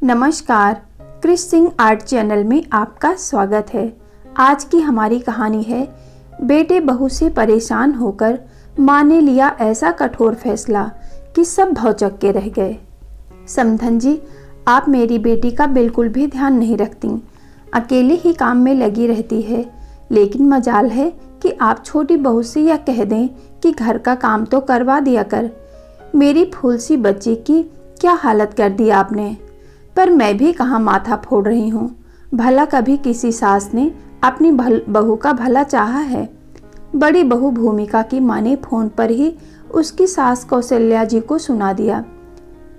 नमस्कार, Krrish Singh art channel में आपका स्वागत है। आज की हमारी कहानी है बेटे बहू से परेशान होकर माँ ने लिया ऐसा कठोर फैसला कि सब भौचक्के के रह गए। समधन जी, आप मेरी बेटी का बिल्कुल भी ध्यान नहीं रखती, अकेले ही काम में लगी रहती है। लेकिन मजाल है कि आप छोटी बहू से यह कह दें कि घर का काम तो करवा दिया कर। मेरी फूल सी बच्ची की क्या हालत कर दी आपने। पर मैं भी कहाँ माथा फोड़ रही हूँ। भला कभी किसी सास ने अपनी बहू का भला चाहा है। बड़ी बहू भूमिका की माँ ने फोन पर ही उसकी सास कौशल्या जी को सुना दिया।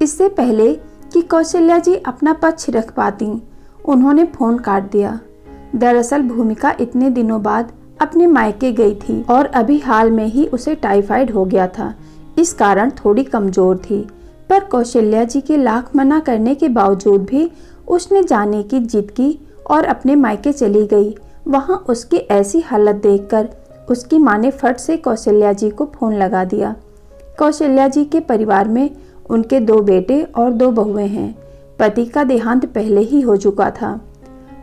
इससे पहले कि कौशल्या जी अपना पक्ष रख पाती, उन्होंने फोन काट दिया। दरअसल भूमिका इतने दिनों बाद अपने मायके गई थी और अभी हाल में ही उसे टाइफाइड हो गया था। इस कारण थोड़ी कमजोर थी, पर कौशल्या जी के लाख मना करने के बावजूद भी उसने जाने की जिद की और अपने मायके चली गई। वहां उसकी ऐसी हालत देखकर उसकी माँ ने फट से कौशल्या जी को फोन लगा दिया। कौशल्या जी के परिवार में उनके 2 बेटे और 2 बहुएं हैं। पति का देहांत पहले ही हो चुका था।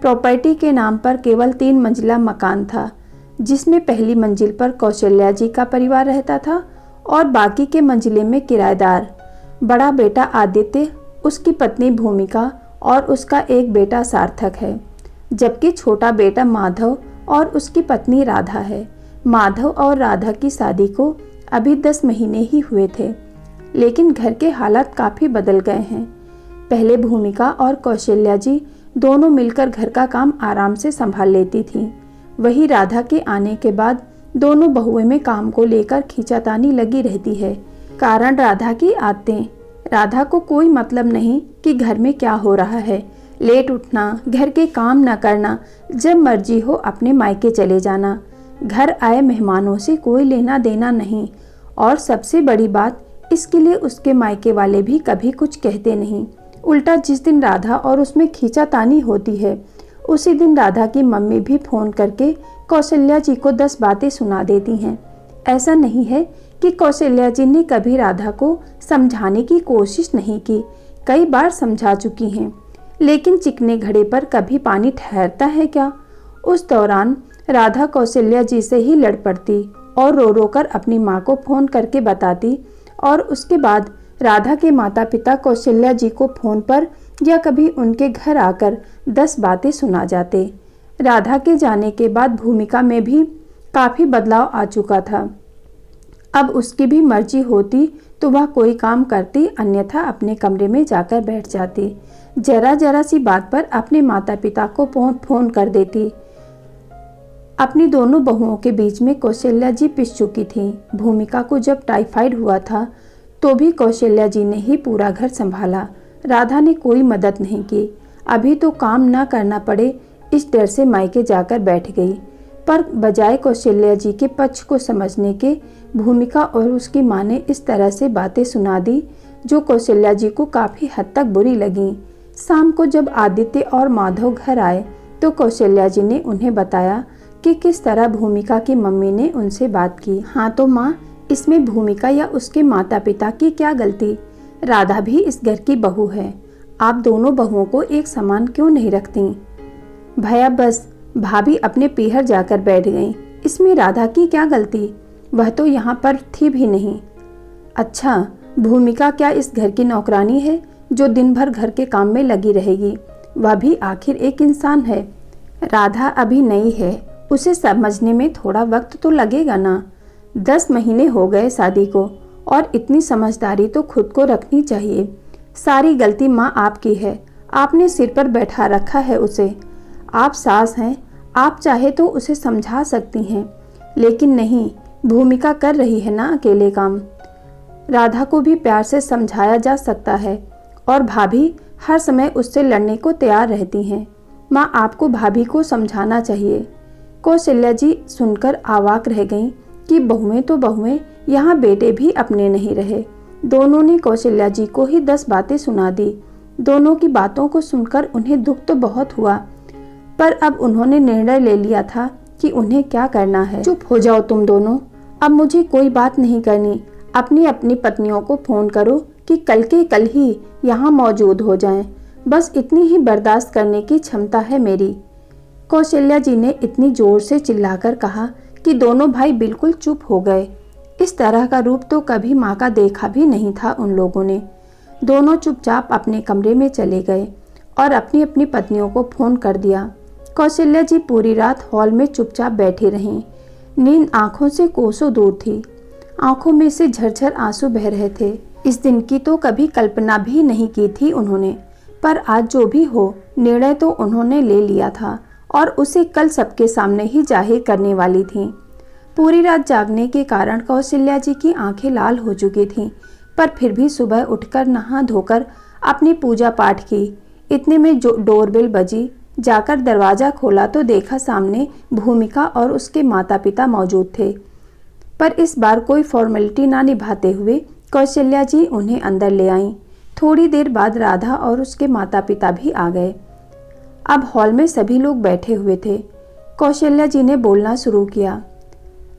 प्रॉपर्टी के नाम पर केवल 3 मंजिला मकान था, जिसमें पहली मंजिल पर कौशल्या जी का परिवार रहता था और बाकी के मंजिले में किराएदार। बड़ा बेटा आदित्य, उसकी पत्नी भूमिका और उसका एक बेटा सार्थक है, जबकि छोटा बेटा माधव और उसकी पत्नी राधा है। माधव और राधा की शादी को अभी 10 महीने ही हुए थे, लेकिन घर के हालात काफ़ी बदल गए हैं। पहले भूमिका और कौशल्या जी दोनों मिलकर घर का काम आराम से संभाल लेती थीं। वही राधा के आने के बाद दोनों बहुएं में काम को लेकर खींचातानी लगी रहती है। कारण राधा की आदतें। राधा को कोई मतलब नहीं कि घर में क्या हो रहा है। लेट उठना, घर के काम न करना, जब मर्जी हो अपने मायके चले जाना, घर आए मेहमानों से कोई लेना देना नहीं। और सबसे बड़ी बात, इसके लिए उसके मायके वाले भी कभी कुछ कहते नहीं। उल्टा जिस दिन राधा और उसमें खींचातानी होती है, उसी दिन राधा की मम्मी भी फोन करके कौशल्या जी को 10 बातें सुना देती हैं। ऐसा नहीं है कि कौशल्या जी ने कभी राधा को समझाने की कोशिश नहीं की, कई बार समझा चुकी हैं, लेकिन चिकने घड़े पर कभी पानी ठहरता है क्या। उस दौरान राधा कौशल्या जी से ही लड़ पड़ती और रो रो कर अपनी माँ को फोन करके बताती, और उसके बाद राधा के माता पिता कौशल्या जी को फोन पर या कभी उनके घर आकर 10 बातें सुना जाते। राधा के जाने के बाद भूमिका में भी काफ़ी बदलाव आ चुका था। अब उसकी भी मर्जी होती तो वह कोई काम करती, अन्यथा अपने कमरे में जाकर बैठ जाती। जरा जरा सी बात पर अपने माता पिता को फोन कर देती। अपनी दोनों बहुओं के बीच में कौशल्या जी पिस चुकी थी। भूमिका को जब टाइफाइड हुआ था तो भी कौशल्या जी ने ही पूरा घर संभाला। राधा ने कोई मदद नहीं की। अभी तो काम ना करना पड़े, इस डर से मायके जाकर बैठ गई। पर बजाय कौशल्या जी के पक्ष को समझने के, भूमिका और उसकी माँ ने इस तरह से बातें सुना दी जो कौशल्या जी को काफ़ी हद तक बुरी लगी। शाम को जब आदित्य और माधव घर आए तो कौशल्या जी ने उन्हें बताया कि किस तरह भूमिका की मम्मी ने उनसे बात की। हाँ तो माँ, इसमें भूमिका या उसके माता पिता की क्या गलती। राधा भी इस घर की बहू है। आप दोनों बहुओं को एक समान क्यों नहीं रखती। भैया बस, भाभी अपने पीहर जाकर बैठ गईं। इसमें राधा की क्या गलती, वह तो यहाँ पर थी भी नहीं। अच्छा, भूमिका क्या इस घर की नौकरानी है जो दिन भर घर के काम में लगी रहेगी। वह भी आखिर एक इंसान है। राधा अभी नई है, उसे समझने में थोड़ा वक्त तो लगेगा ना। 10 महीने हो गए शादी को, और इतनी समझदारी तो खुद को रखनी चाहिए। सारी गलती माँ आपकी है, आपने सिर पर बैठा रखा है उसे। आप सास हैं, आप चाहे तो उसे समझा सकती हैं, लेकिन नहीं, भूमिका कर रही है ना अकेले काम। राधा को भी प्यार से समझाया जा सकता है, और भाभी हर समय उससे लड़ने को तैयार रहती हैं। माँ, आपको भाभी को समझाना चाहिए। कौशल्या जी सुनकर अवाक रह गईं कि बहुएं तो बहुएं, यहाँ बेटे भी अपने नहीं रहे। दोनों ने कौशल्या जी को ही 10 बातें सुना दी। दोनों की बातों को सुनकर उन्हें दुख तो बहुत हुआ, पर अब उन्होंने निर्णय ले लिया था कि उन्हें क्या करना है। चुप हो जाओ तुम दोनों, अब मुझे कोई बात नहीं करनी। अपनी अपनी पत्नियों को फोन करो कि कल के कल ही यहाँ मौजूद हो जाएं। बस इतनी ही बर्दाश्त करने की क्षमता है मेरी। कौशल्या जी ने इतनी जोर से चिल्लाकर कहा कि दोनों भाई बिल्कुल चुप हो गए। इस तरह का रूप तो कभी माँ का देखा भी नहीं था उन लोगों ने। दोनों चुपचाप अपने कमरे में चले गए और अपनी अपनी पत्नियों को फोन कर दिया। कौशल्या जी पूरी रात हॉल में चुपचाप बैठी रहीं। नींद आंखों से कोसों दूर थी। आंखों में से झरझर आंसू बह रहे थे। इस दिन की तो कभी कल्पना भी नहीं की थी उन्होंने, पर आज जो भी हो, निर्णय तो उन्होंने ले लिया था और उसे कल सबके सामने ही जाहिर करने वाली थीं। पूरी रात जागने के कारण कौशल्या जी की आंखें लाल हो चुकी थीं, पर फिर भी सुबह उठकर नहा धोकर अपनी पूजा पाठ की। इतने में जो डोरबेल बजी। जाकर दरवाज़ा खोला तो देखा सामने भूमिका और उसके माता पिता मौजूद थे, पर इस बार कोई फॉर्मेलिटी ना निभाते हुए कौशल्या जी उन्हें अंदर ले आईं। थोड़ी देर बाद राधा और उसके माता पिता भी आ गए। अब हॉल में सभी लोग बैठे हुए थे। कौशल्या जी ने बोलना शुरू किया।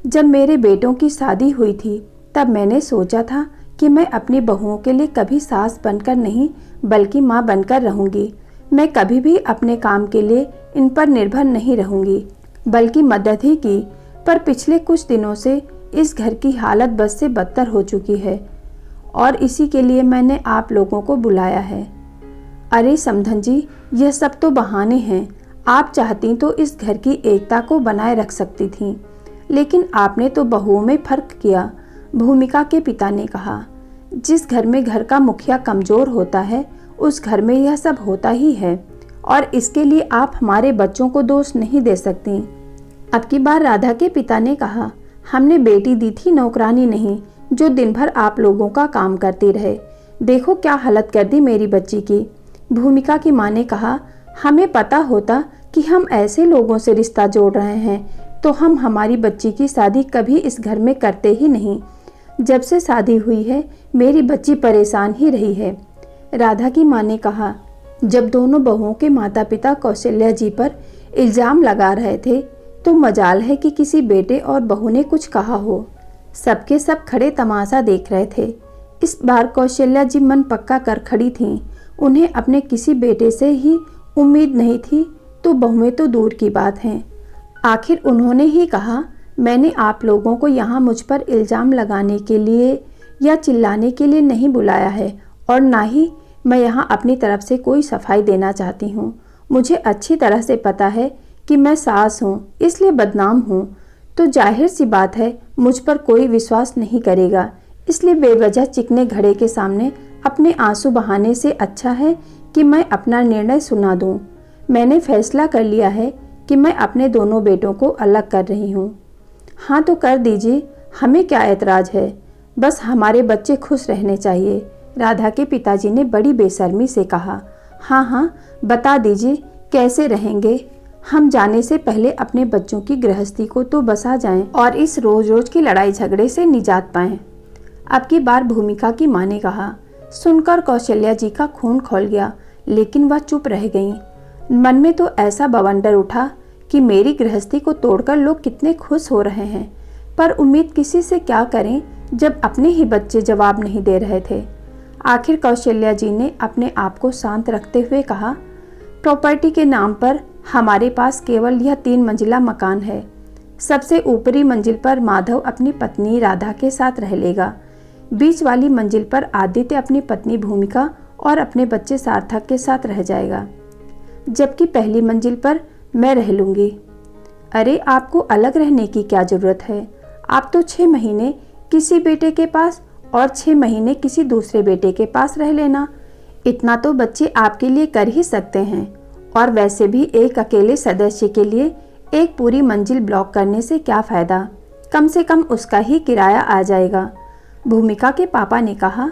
जब मेरे बेटों की शादी हुई थी तब मैंने सोचा था कि मैं अपनी बहुओं के लिए कभी सास बनकर नहीं बल्कि माँ बनकर रहूंगी। मैं कभी भी अपने काम के लिए इन पर निर्भर नहीं रहूंगी, बल्कि मदद ही की। पर पिछले कुछ दिनों से इस घर की हालत बद से बदतर हो चुकी है और इसी के लिए मैंने आप लोगों को बुलाया है। अरे समधन जी, यह सब तो बहाने हैं। आप चाहती तो इस घर की एकता को बनाए रख सकती थीं, लेकिन आपने तो बहुओं में फर्क किया। भूमिका के पिता ने कहा। जिस घर में घर का मुखिया कमजोर होता है उस घर में यह सब होता ही है, और इसके लिए आप हमारे बच्चों को दोष नहीं दे सकती। अब की बार राधा के पिता ने कहा, हमने बेटी दी थी, नौकरानी नहीं जो दिन भर आप लोगों का काम करती रहे। देखो क्या हालत कर दी मेरी बच्ची की। भूमिका की माँ ने कहा, हमें पता होता कि हम ऐसे लोगों से रिश्ता जोड़ रहे हैं तो हम हमारी बच्ची की शादी कभी इस घर में करते ही नहीं। जब से शादी हुई है मेरी बच्ची परेशान ही रही है। राधा की माँ ने कहा। जब दोनों बहुओं के माता पिता कौशल्या जी पर इल्जाम लगा रहे थे तो मजाल है कि किसी बेटे और बहू ने कुछ कहा हो। सबके सब खड़े तमाशा देख रहे थे। इस बार कौशल्या जी मन पक्का कर खड़ी थीं। उन्हें अपने किसी बेटे से ही उम्मीद नहीं थी तो बहुएं तो दूर की बात हैं। आखिर उन्होंने ही कहा, मैंने आप लोगों को यहाँ मुझ पर इल्ज़ाम लगाने के लिए या चिल्लाने के लिए नहीं बुलाया है, और ना ही मैं यहाँ अपनी तरफ से कोई सफाई देना चाहती हूँ। मुझे अच्छी तरह से पता है कि मैं सास हूँ, इसलिए बदनाम हूँ, तो जाहिर सी बात है मुझ पर कोई विश्वास नहीं करेगा। इसलिए बेवजह चिकने घड़े के सामने अपने आंसू बहाने से अच्छा है कि मैं अपना निर्णय सुना दूँ। मैंने फैसला कर लिया है कि मैं अपने दोनों बेटों को अलग कर रही हूँ। हाँ तो कर दीजिए, हमें क्या ऐतराज है, बस हमारे बच्चे खुश रहने चाहिए। राधा के पिताजी ने बड़ी बेशर्मी से कहा। हाँ हाँ, बता दीजिए कैसे रहेंगे। हम जाने से पहले अपने बच्चों की गृहस्थी को तो बसा जाएं और इस रोज रोज की लड़ाई झगड़े से निजात पाएं। अब की बार भूमिका की माँ ने कहा। सुनकर कौशल्या जी का खून खौल गया, लेकिन वह चुप रह गईं। मन में तो ऐसा बवंडर उठा कि मेरी गृहस्थी को तोड़कर लोग कितने खुश हो रहे हैं, पर उम्मीद किसी से क्या करें जब अपने ही बच्चे जवाब नहीं दे रहे थे। आखिर कौशल्या जी ने अपने आप को शांत रखते हुए कहा, प्रॉपर्टी के नाम पर हमारे पास केवल यह 3 मंजिला मकान है। सबसे ऊपरी मंजिल पर माधव अपनी पत्नी राधा के साथ रह लेगा। बीच वाली मंजिल पर आदित्य अपनी पत्नी भूमिका और अपने बच्चे सार्थक के साथ रह जाएगा, जबकि पहली मंजिल पर मैं रह लूँगी। अरे आपको अलग रहने की क्या ज़रूरत है। आप तो 6 महीने किसी बेटे के पास और 6 महीने किसी दूसरे बेटे के पास रह लेना। इतना तो बच्चे आपके लिए कर ही सकते हैं, और वैसे भी एक अकेले सदस्य के लिए एक पूरी मंजिल ब्लॉक करने से क्या फ़ायदा, कम से कम उसका ही किराया आ जाएगा। भूमिका के पापा ने कहा,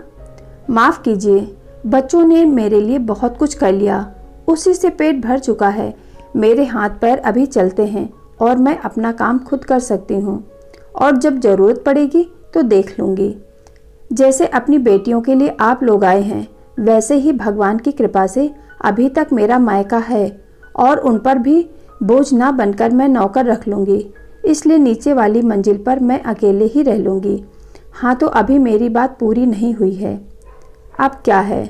माफ़ कीजिए, बच्चों ने मेरे लिए बहुत कुछ कर लिया, उसी से पेट भर चुका है। मेरे हाथ पैर अभी चलते हैं और मैं अपना काम खुद कर सकती हूँ, और जब ज़रूरत पड़ेगी तो देख लूँगी। जैसे अपनी बेटियों के लिए आप लोग आए हैं, वैसे ही भगवान की कृपा से अभी तक मेरा मायका है, और उन पर भी बोझ ना बनकर मैं नौकर रख लूँगी। इसलिए नीचे वाली मंजिल पर मैं अकेले ही रह लूँगी। हाँ तो अभी मेरी बात पूरी नहीं हुई है। अब क्या है,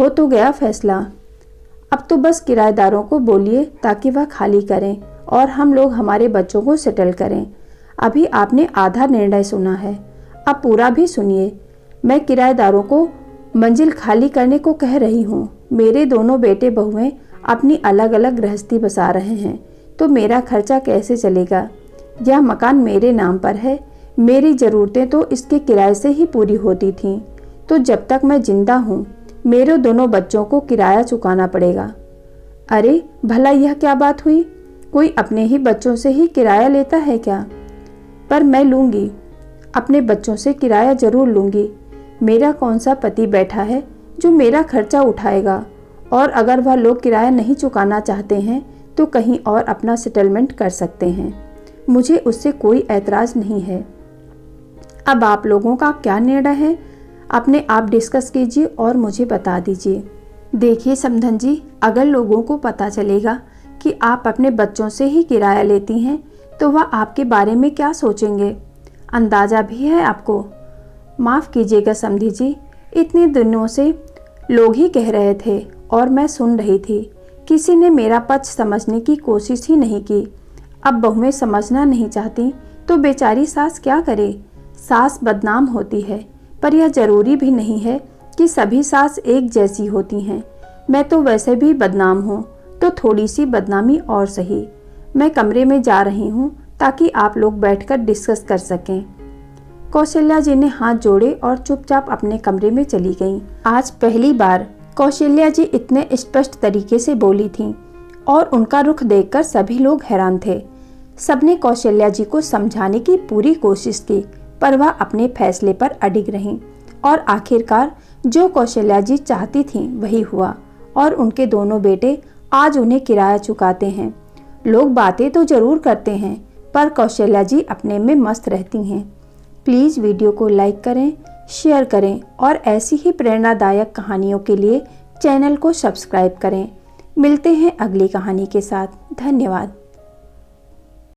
हो तो गया फैसला। अब तो बस किराएदारों को बोलिए ताकि वह खाली करें और हम लोग हमारे बच्चों को सेटल करें। अभी आपने आधा निर्णय सुना है, अब पूरा भी सुनिए। मैं किराएदारों को मंजिल खाली करने को कह रही हूँ। मेरे दोनों बेटे बहुएं अपनी अलग अलग गृहस्थी बसा रहे हैं, तो मेरा खर्चा कैसे चलेगा? यह मकान मेरे नाम पर है, मेरी ज़रूरतें तो इसके किराए से ही पूरी होती थीं, तो जब तक मैं जिंदा हूँ मेरे दोनों बच्चों को किराया चुकाना पड़ेगा। अरे भला यह क्या बात हुई? कोई अपने ही बच्चों से ही किराया लेता है क्या? पर मैं लूँगी, अपने बच्चों से किराया जरूर लूँगी। मेरा कौन सा पति बैठा है जो मेरा खर्चा उठाएगा? और अगर वह लोग किराया नहीं चुकाना चाहते हैं तो कहीं और अपना सेटलमेंट कर सकते हैं, मुझे उससे कोई ऐतराज़ नहीं है। अब आप लोगों का क्या निर्णय है, अपने आप डिस्कस कीजिए और मुझे बता दीजिए। देखिए समधन जी, अगर लोगों को पता चलेगा कि आप अपने बच्चों से ही किराया लेती हैं तो वह आपके बारे में क्या सोचेंगे, अंदाज़ा भी है आपको? माफ़ कीजिएगा समधी जी, इतने दिनों से लोग ही कह रहे थे और मैं सुन रही थी, किसी ने मेरा पक्ष समझने की कोशिश ही नहीं की। अब बहुएं समझना नहीं चाहती तो बेचारी सास क्या करे? सास बदनाम होती है, पर यह जरूरी भी नहीं है कि सभी सास एक जैसी होती हैं। मैं तो वैसे भी बदनाम हूँ, तो थोड़ी सी बदनामी और सही। मैं कमरे में जा रही हूँ ताकि आप लोग बैठकर डिस्कस कर सकें। कौशल्या जी ने हाथ जोड़े और चुपचाप अपने कमरे में चली गईं। आज पहली बार कौशल्या जी इतने स्पष्ट तरीके से बोली थीं और उनका रुख देखकर सभी लोग हैरान थे। सबने कौशल्या जी को समझाने की पूरी कोशिश की, पर वह अपने फैसले पर अडिग रहीं और आखिरकार जो कौशल्या जी चाहती थीं वही हुआ और उनके दोनों बेटे आज उन्हें किराया चुकाते हैं। लोग बातें तो जरूर करते हैं, पर कौशल्या जी अपने में मस्त रहती हैं। प्लीज़ वीडियो को लाइक करें, शेयर करें और ऐसी ही प्रेरणादायक कहानियों के लिए चैनल को सब्सक्राइब करें। मिलते हैं अगली कहानी के साथ। धन्यवाद।